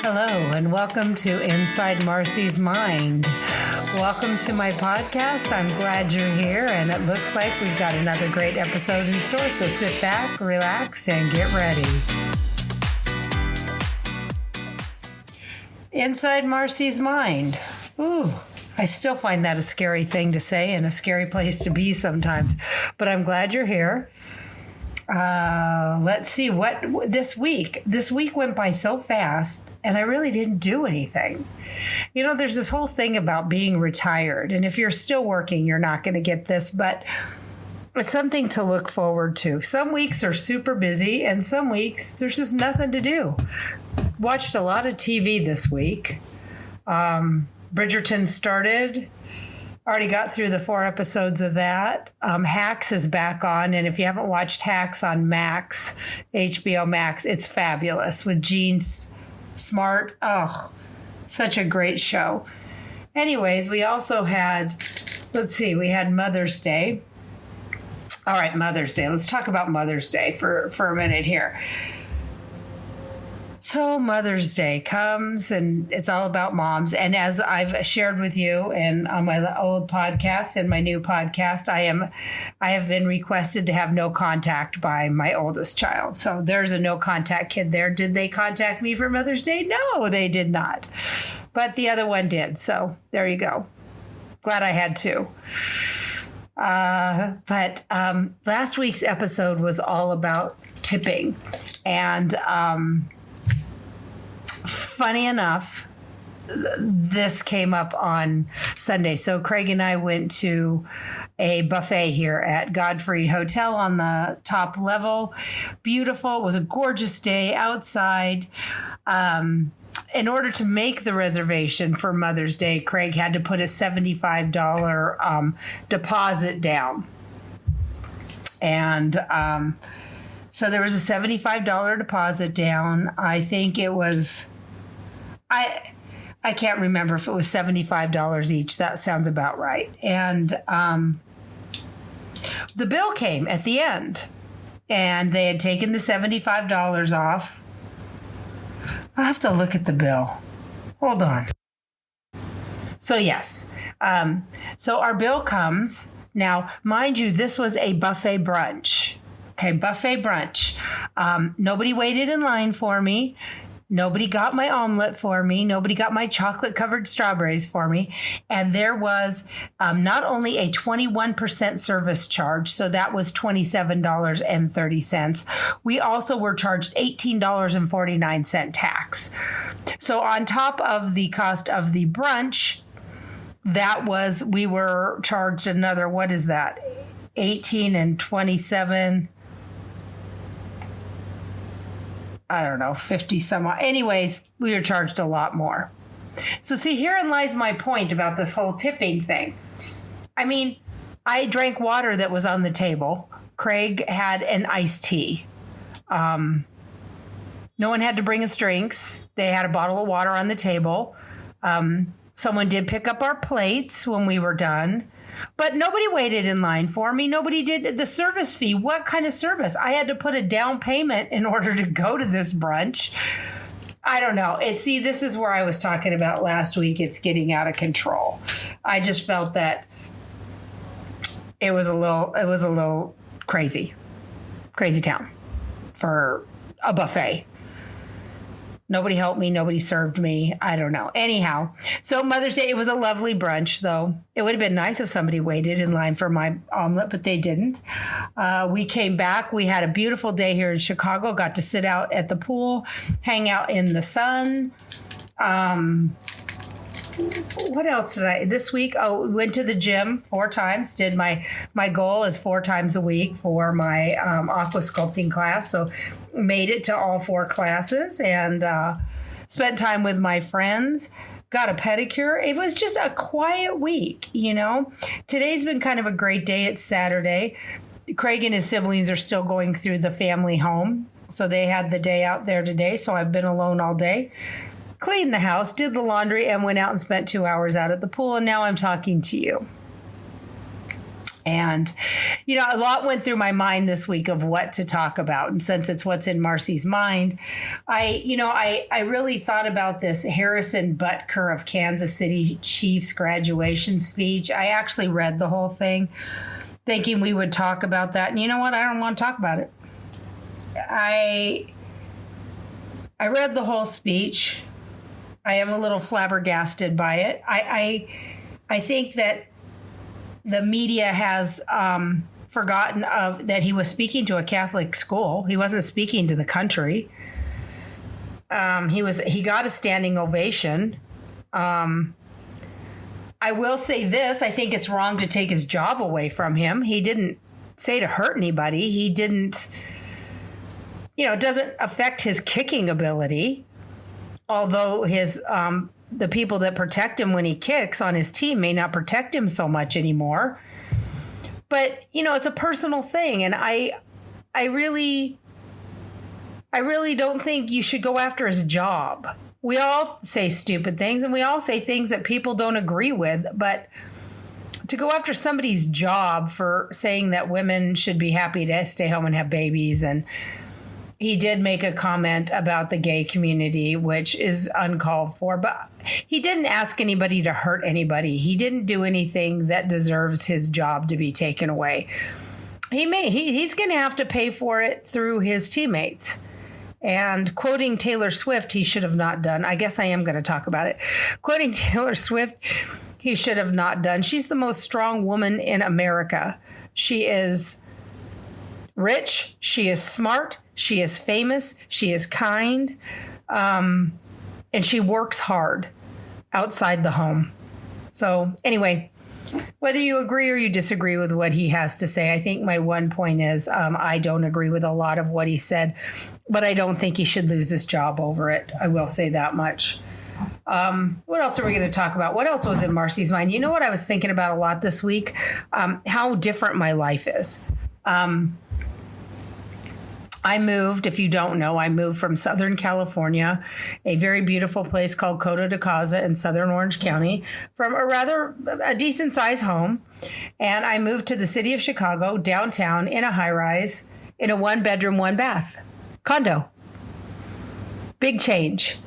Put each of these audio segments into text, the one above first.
Hello, and welcome to Inside Marcy's Mind. Welcome to my podcast. I'm glad you're here, and it looks like we've got another great episode in store, so sit back, relax, and get ready. Inside Marcy's Mind. Ooh, I still find that a scary thing to say and a scary place to be sometimes, but I'm glad you're here. Let's see what this week went by so fast and I really didn't do anything. You know, there's this whole thing about being retired, and if you're still working, you're not going to get this, but it's something to look forward to. Some weeks are super busy and some weeks there's just nothing to do. Watched a lot of TV this week. Bridgerton started. Already got through the 4 episodes of that. Hacks is back on, and if you haven't watched Hacks on Max, HBO Max, it's fabulous with Gene Smart. Oh, such a great show. Anyways, we also had, we had Mother's Day. All right, Mother's Day. Let's talk about Mother's Day for a minute here. So Mother's Day comes and it's all about moms. And as I've shared with you and on my old podcast and my new podcast, I have been requested to have no contact by my oldest child. So there's a no contact kid there. Did they contact me for Mother's Day? No, they did not. But the other one did. So there you go. Glad I had two. But last week's episode was all about tipping. And funny enough, this came up on Sunday. So Craig and I went to a buffet here at Godfrey Hotel on the top level. Beautiful. It was a gorgeous day outside. In order to make the reservation for Mother's Day, Craig had to put a $75 deposit down. And so there was a $75 deposit down. I think it was... I can't remember if it was $75 each. That sounds about right. And the bill came at the end, and they had taken the $75 off. I'll have to look at the bill. Hold on. So yes. So our bill comes. Now, mind you, this was a buffet brunch. Okay, buffet brunch. Nobody waited in line for me. Nobody got my omelet for me. Nobody got my chocolate-covered strawberries for me. And there was not only a 21% service charge, so that was $27.30. We also were charged $18.49 tax. So on top of the cost of the brunch, we were charged another, what is that? 18 and 27... I don't know, 50 some odd. Anyways, we were charged a lot more. So see, herein lies my point about this whole tipping thing. I mean, I drank water that was on the table. Craig had an iced tea. No one had to bring us drinks. They had a bottle of water on the table. Someone did pick up our plates when we were done. But nobody waited in line for me. Nobody did the service fee. What kind of service? I had to put a down payment in order to go to this brunch. I don't know. This is where I was talking about last week. It's getting out of control. I just felt that it was a little crazy town for a buffet. Nobody helped me. Nobody served me. I don't know. Anyhow, so Mother's Day, it was a lovely brunch, though. It would have been nice if somebody waited in line for my omelet, but they didn't. We came back. We had a beautiful day here in Chicago. Got to sit out at the pool, hang out in the sun. What else did I this week? Oh, went to the gym 4 times. Did my goal is 4 times a week for my aqua sculpting class. So made it to all 4 classes and spent time with my friends. Got a pedicure. It was just a quiet week, you know. Today's been kind of a great day. It's Saturday. Craig and his siblings are still going through the family home. So they had the day out there today. So I've been alone all day. Cleaned the house, did the laundry, and went out and spent 2 hours out at the pool. And now I'm talking to you. And, a lot went through my mind this week of what to talk about. And since it's what's in Marcy's mind, I really thought about this Harrison Butker of Kansas City Chiefs graduation speech. I actually read the whole thing thinking we would talk about that. And you know what? I don't want to talk about it. I read the whole speech. I am a little flabbergasted by it. I think that the media has forgotten that he was speaking to a Catholic school. He wasn't speaking to the country. He got a standing ovation. I will say this: I think it's wrong to take his job away from him. He didn't say to hurt anybody. He didn't. It doesn't affect his kicking ability, although the people that protect him when he kicks on his team may not protect him so much anymore. But, it's a personal thing. And I really don't think you should go after his job. We all say stupid things and we all say things that people don't agree with. But to go after somebody's job for saying that women should be happy to stay home and have babies, and he did make a comment about the gay community, which is uncalled for, but he didn't ask anybody to hurt anybody. He didn't do anything that deserves his job to be taken away. He's going to have to pay for it through his teammates. And quoting Taylor Swift, he should have not done. I guess I am going to talk about it. Quoting Taylor Swift, he should have not done. She's the most strong woman in America. She is rich. She is smart. She is famous. She is kind. And she works hard outside the home. So anyway, whether you agree or you disagree with what he has to say, I think my one point is I don't agree with a lot of what he said, but I don't think he should lose his job over it. I will say that much. What else are we going to talk about? What else was in Marcy's mind? You know what I was thinking about a lot this week? How different my life is. I moved, if you don't know, I moved from Southern California, a very beautiful place called Coto de Caza in Southern Orange County, from a decent sized home. And I moved to the city of Chicago, downtown, in a high rise, in a 1-bedroom, 1-bath condo. Big change.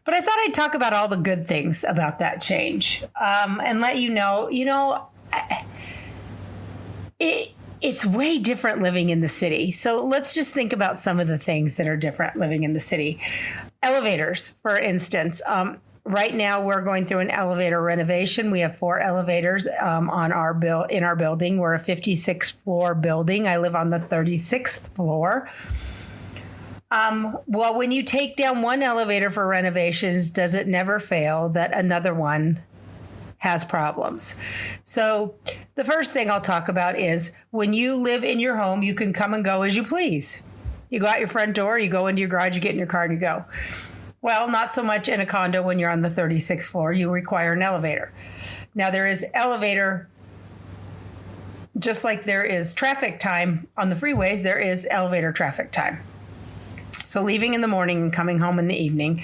But I thought I'd talk about all the good things about that change and let you know, it's way different living in the city. So let's just think about some of the things that are different living in the city. Elevators, for instance. Right now, we're going through an elevator renovation. We have 4 elevators in our building. We're a 56-floor building. I live on the 36th floor. Well, when you take down one elevator for renovations, does it never fail that another one has problems? So the first thing I'll talk about is when you live in your home, you can come and go as you please. You go out your front door, you go into your garage, you get in your car and you go. Well, not so much in a condo when you're on the 36th floor. You require an elevator. Now there is elevator, just like there is traffic time on the freeways, there is elevator traffic time. So leaving in the morning and coming home in the evening,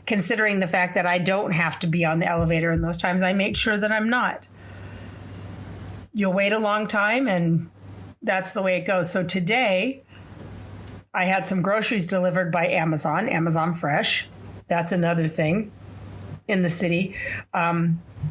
considering the fact that I don't have to be on the elevator in those times, I make sure that I'm not. You'll wait a long time, and that's the way it goes. So today, I had some groceries delivered by Amazon Fresh. That's another thing in the city.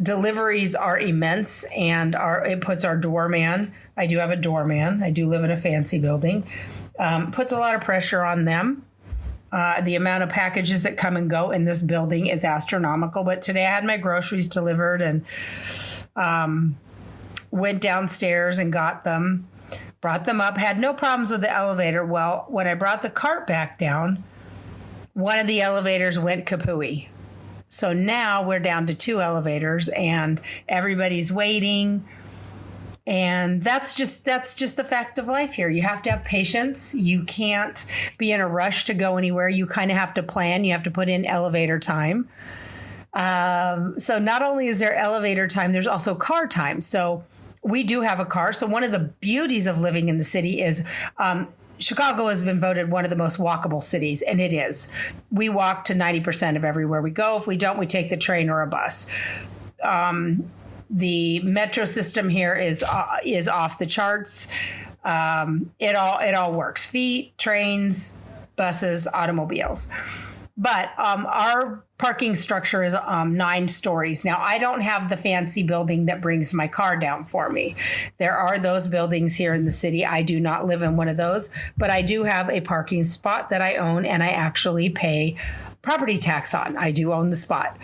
Deliveries are immense, and it puts our doorman. I do have a doorman. I do live in a fancy building. Puts a lot of pressure on them. The amount of packages that come and go in this building is astronomical. But today I had my groceries delivered and went downstairs and got them, brought them up, had no problems with the elevator. Well, when I brought the cart back down, one of the elevators went kapooey. So now we're down to 2 elevators and everybody's waiting. And that's just the fact of life here. You have to have patience. You can't be in a rush to go anywhere. You kind of have to plan. You have to put in elevator time. So not only is there elevator time, there's also car time. So we do have a car. So one of the beauties of living in the city is Chicago has been voted one of the most walkable cities, and it is. We walk to 90% of everywhere we go. If we don't, we take the train or a bus. The metro system here is off the charts. It all works. Feet, trains, buses, automobiles. But our parking structure is 9 stories. Now, I don't have the fancy building that brings my car down for me. There are those buildings here in the city. I do not live in one of those, but I do have a parking spot that I own, and I actually pay property tax on. I do own the spot.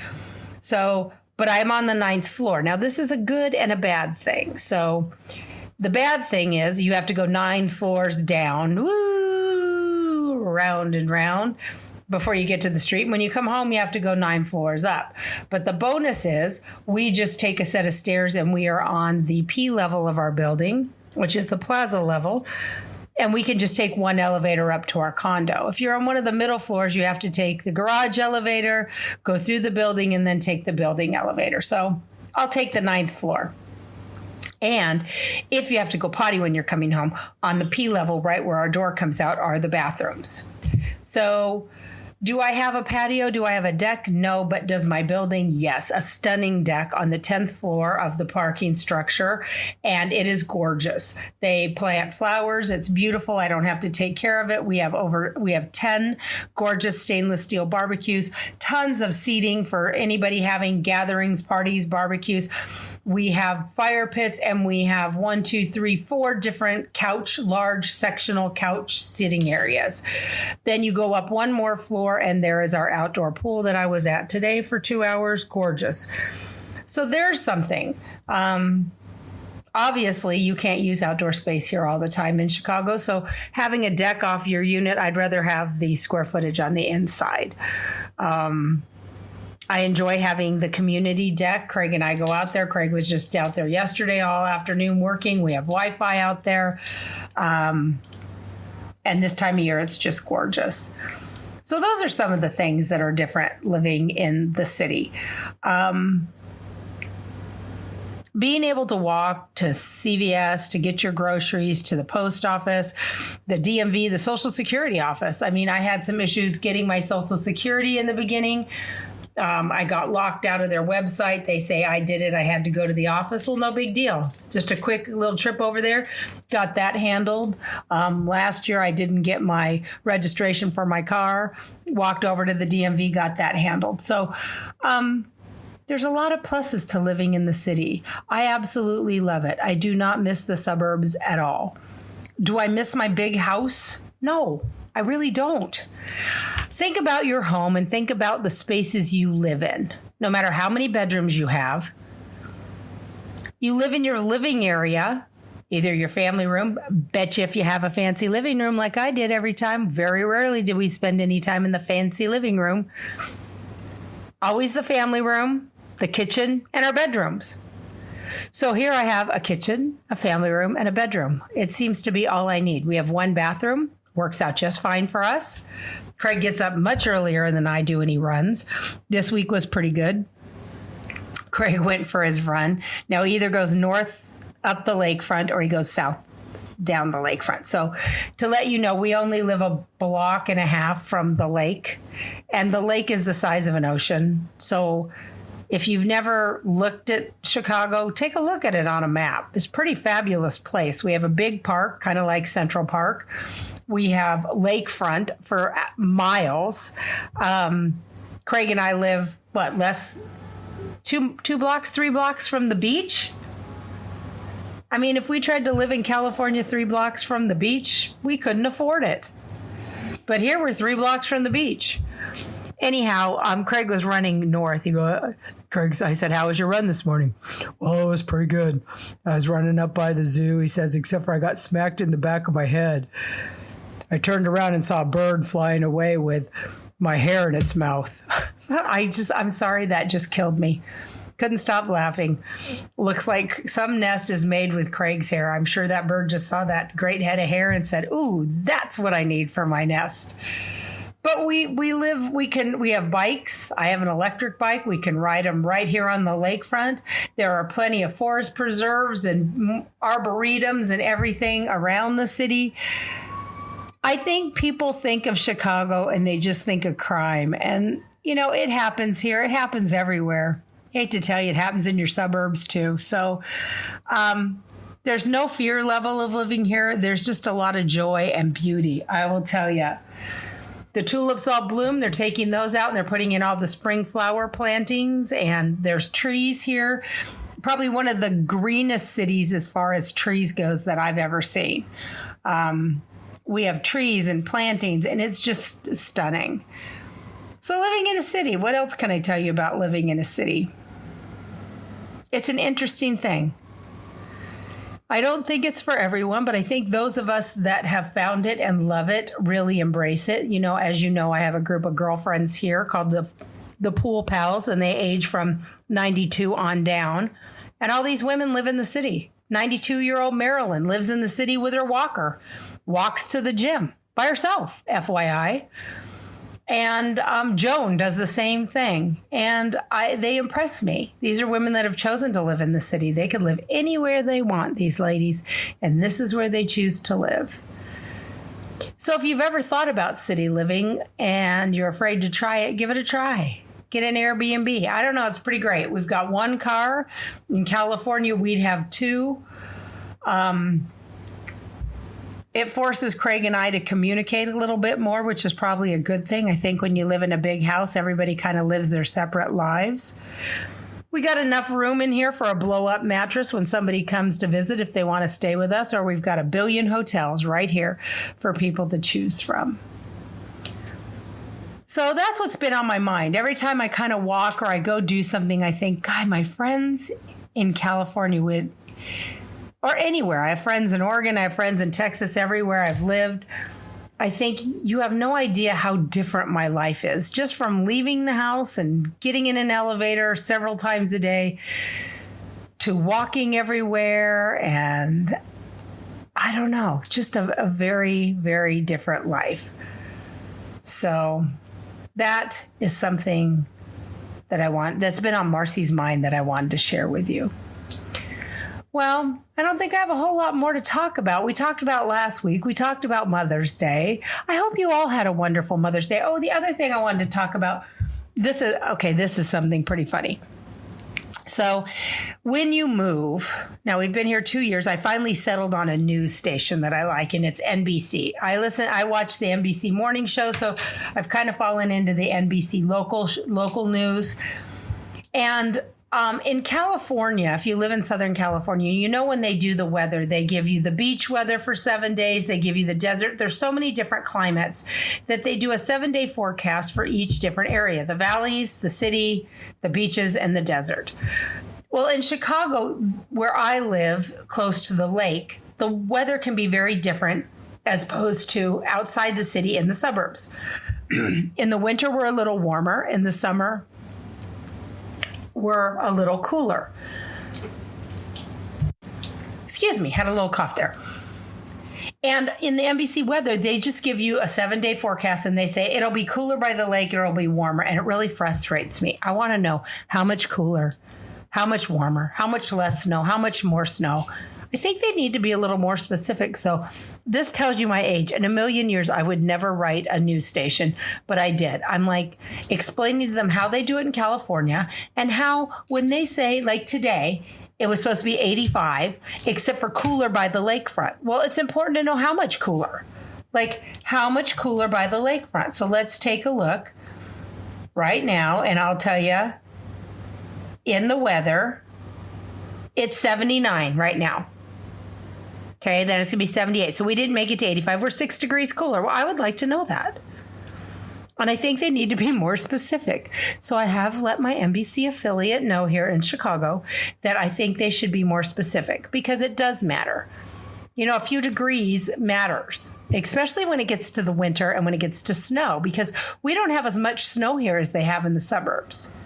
So, but I'm on the 9th floor. Now, this is a good and a bad thing. So the bad thing is you have to go 9 floors down, round and round, before you get to the street. When you come home, you have to go 9 floors up. But the bonus is we just take a set of stairs and we are on the P level of our building, which is the plaza level. And we can just take one elevator up to our condo. If you're on one of the middle floors, you have to take the garage elevator, go through the building, and then take the building elevator. So I'll take the 9th floor. And if you have to go potty when you're coming home, on the P level, right where our door comes out, are the bathrooms. So do I have a patio? Do I have a deck? No, but does my building? Yes, a stunning deck on the 10th floor of the parking structure, and it is gorgeous. They plant flowers. It's beautiful. I don't have to take care of it. We have 10 gorgeous stainless steel barbecues, tons of seating for anybody having gatherings, parties, barbecues. We have fire pits, and we have 4 different large sectional couch sitting areas. Then you go up one more floor, and there is our outdoor pool that I was at today for 2 hours. Gorgeous. So there's something. Obviously, you can't use outdoor space here all the time in Chicago. So having a deck off your unit, I'd rather have the square footage on the inside. I enjoy having the community deck. Craig and I go out there. Craig was just out there yesterday all afternoon working. We have Wi-Fi out there. And this time of year, it's just gorgeous. So those are some of the things that are different living in the city. Being able to walk to CVS, to get your groceries, to the post office, the DMV, the Social Security office. I mean, I had some issues getting my Social Security in the beginning. I got locked out of their website. They say I did it. I had to go to the office. Well, no big deal. Just a quick little trip over there. Got that handled. Last year, I didn't get my registration for my car. Walked over to the DMV, got that handled. So there's a lot of pluses to living in the city. I absolutely love it. I do not miss the suburbs at all. Do I miss my big house? No, I really don't. Think about your home and think about the spaces you live in. No matter how many bedrooms you have, you live in your living area, either your family room. Bet you if you have a fancy living room like I did every time, very rarely did we spend any time in the fancy living room. Always the family room, the kitchen, and our bedrooms. So here I have a kitchen, a family room, and a bedroom. It seems to be all I need. We have one bathroom. Works out just fine for us. Craig gets up much earlier than I do and he runs. This week was pretty good. Craig went for his run. Now he either goes north up the lakefront or he goes south down the lakefront. So to let you know, we only live a block and a half from the lake, and the lake is the size of an ocean. So if you've never looked at Chicago, take a look at it on a map. It's a pretty fabulous place. We have a big park, kind of like Central Park. We have lakefront for miles. Craig and I live, two blocks, 3 blocks from the beach? I mean, if we tried to live in California 3 blocks from the beach, we couldn't afford it. But here we're 3 blocks from the beach. Anyhow, Craig was running north. I said, how was your run this morning? Well, it was pretty good. I was running up by the zoo. He says, except for I got smacked in the back of my head. I turned around and saw a bird flying away with my hair in its mouth. I'm sorry, that just killed me. Couldn't stop laughing. Looks like some nest is made with Craig's hair. I'm sure that bird just saw that great head of hair and said, ooh, that's what I need for my nest. But we have bikes. I have an electric bike. We can ride them right here on the lakefront. There are plenty of forest preserves and arboretums and everything around the city. I think people think of Chicago and they just think of crime. And, it happens here. It happens everywhere. Hate to tell you, it happens in your suburbs too. So there's no fear level of living here. There's just a lot of joy and beauty. I will tell you. The tulips all bloom. They're taking those out and they're putting in all the spring flower plantings. And there's trees here. Probably one of the greenest cities as far as trees goes that I've ever seen. We have trees and plantings, and it's just stunning. So living in a city, what else can I tell you about living in a city? It's an interesting thing. I don't think it's for everyone, but I think those of us that have found it and love it really embrace it. You know, as you know, I have a group of girlfriends here called the Pool Pals, and they age from 92 on down. And all these women live in the city. 92-year-old Marilyn lives in the city with her walker, walks to the gym by herself, FYI. And Joan does the same thing. And they impress me. These are women that have chosen to live in the city. They could live anywhere they want, these ladies. And this is where they choose to live. So if you've ever thought about city living and you're afraid to try it, give it a try. Get an Airbnb. I don't know. It's pretty great. We've got one car. In California, we'd have two. It forces Craig and I to communicate a little bit more, which is probably a good thing. I think when you live in a big house, everybody kind of lives their separate lives. We got enough room in here for a blow-up mattress when somebody comes to visit if they want to stay with us, or we've got a billion hotels right here for people to choose from. So that's what's been on my mind. Every time I kind of walk or I go do something, I think, God, my friends in California would, or anywhere. I have friends in Oregon. I have friends in Texas, everywhere I've lived. I think you have no idea how different my life is. Just from leaving the house and getting in an elevator several times a day to walking everywhere. And I don't know, just a very, very different life. So that is something that that's been on Marcy's mind that I wanted to share with you. Well, I don't think I have a whole lot more to talk about. We talked about last week. We talked about Mother's Day. I hope you all had a wonderful Mother's Day. Oh, the other thing I wanted to talk about, this is something pretty funny. So when you move, now we've been here 2 years, I finally settled on a news station that I like, and it's NBC. I watch the NBC morning show, so I've kind of fallen into the NBC local news. And in California, if you live in Southern California, you know when they do the weather, they give you the beach weather for 7 days. They give you the desert. There's so many different climates that they do a 7-day forecast for each different area, the valleys, the city, the beaches, and the desert. Well, in Chicago, where I live close to the lake, the weather can be very different as opposed to outside the city in the suburbs. In the winter, we're a little warmer. In the summer, we're a little cooler. Excuse me, had a little cough there. And in the NBC weather, they just give you a 7-day forecast and they say it'll be cooler by the lake, it'll be warmer. And it really frustrates me. I want to know how much cooler, how much warmer, how much less snow, how much more snow. I think they need to be a little more specific. So this tells you my age. In a million years, I would never write a news station, but I did. I'm like explaining to them how they do it in California and how when they say, like today, it was supposed to be 85, except for cooler by the lakefront. Well, it's important to know how much cooler. Like how much cooler by the lakefront. So let's take a look right now, and I'll tell you in the weather, it's 79 right now. Okay, then it's going to be 78. So we didn't make it to 85. We're 6 degrees cooler. Well, I would like to know that. And I think they need to be more specific. So I have let my NBC affiliate know here in Chicago that I think they should be more specific because it does matter. You know, a few degrees matters, especially when it gets to the winter and when it gets to snow, because we don't have as much snow here as they have in the suburbs.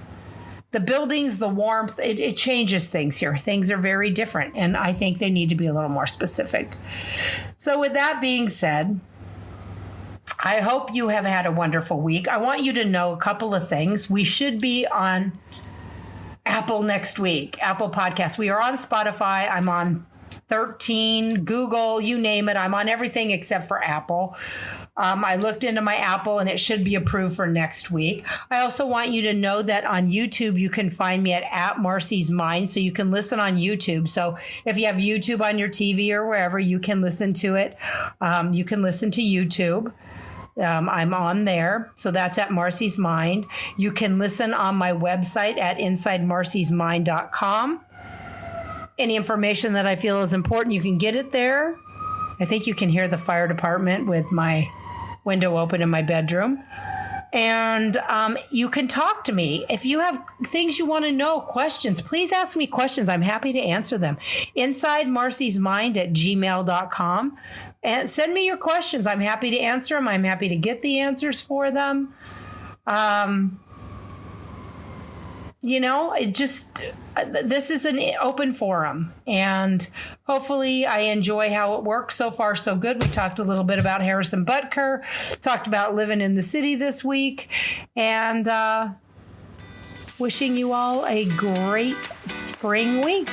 The buildings, the warmth, it changes things here. Things are very different, and I think they need to be a little more specific. So with that being said, I hope you have had a wonderful week. I want you to know a couple of things. We should be on Apple next week, Apple Podcasts. We are on Spotify. I'm on 13, Google, you name it. I'm on everything except for Apple. I looked into my Apple and it should be approved for next week. I also want you to know that on YouTube, you can find me at Marcy's Mind. So you can listen on YouTube. So if you have YouTube on your TV or wherever, you can listen to it. You can listen to YouTube. I'm on there. So that's at Marcy's Mind. You can listen on my website at insidemarcysmind.com. Any information that I feel is important, you can get it there. I think you can hear the fire department with my window open in my bedroom. And you can talk to me. If you have things you want to know, questions, please ask me questions. I'm happy to answer them. InsideMarcy'sMind@gmail.com. And send me your questions. I'm happy to answer them. I'm happy to get the answers for them. This is an open forum, and hopefully I enjoy how it works. So far, so good. We talked a little bit about Harrison Butker, talked about living in the city this week, and wishing you all a great spring week.